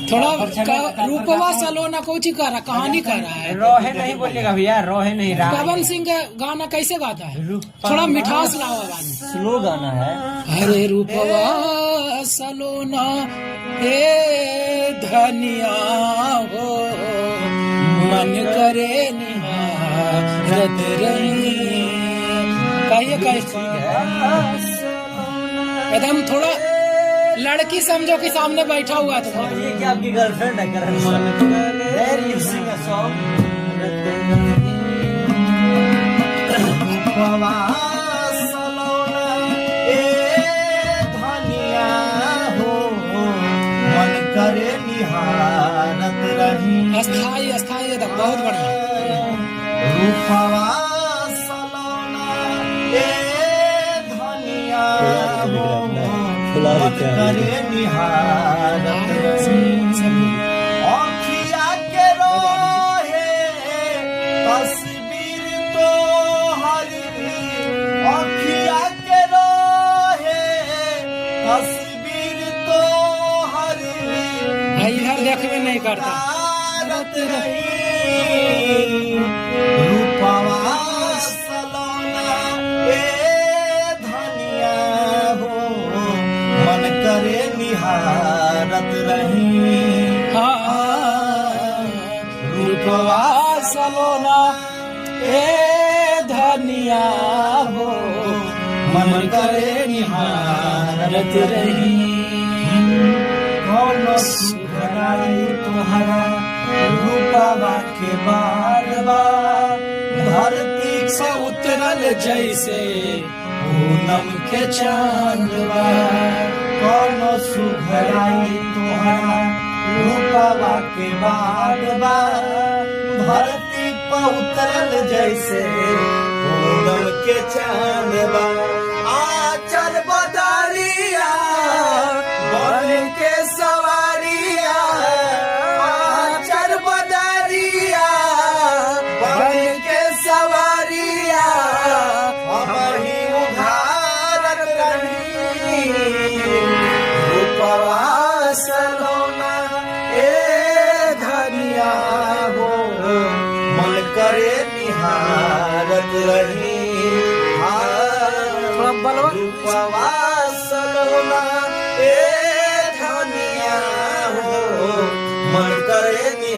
थोड़ा रूपवा सलोना कोची कर रहा, कहानी कर रहा है। रोहे नहीं बोलेगा भैया, रोहे नहीं रहा। पवन सिंह का गाना कैसे गाता है? थोड़ा मिठास लाओ आवाज में। स्लो गाना है। अरे रूपवा सलोना हे धनिया हो, मन करे निहारत रही। कहिए कैसे एकदम थोड़ा लड़की समझो कि सामने बैठा हुआ था। ये क्या आपकी गर्लफ्रेंड है? अस्थाई अस्थाई एकदम बहुत बढ़िया। रूपवा सलोना ए धनिया हो, मन करे निहारत अखिया के रोहे तस्वीर तो हरी, अखिया के रोहे तस्वीर तो हरी। इधर देखबे नहीं करता। रूपवा सलोना ए धनिया हो, मन करे निहारत रही। रूपवा सलोना ए धनिया हो, मन करे निहारत रही। कौन सुखराई तुम्हारा रूपवा के बारवा, धरती से उतरल जैसे पूनम के चांदवा। कौन सुखराई तुम्हारा रूपवा के बारवा, धरती पर उतरल जैसे पूनम के चांदवा। आचर बदरिया बन के सवारिया, आचर बदरिया बन के सवारिया, हमारी उधारत रही। रूपवा सलोना ए धनिया हो, मन करे निहारत रही। रूपवा सलोना ए धनिया हो, मन करे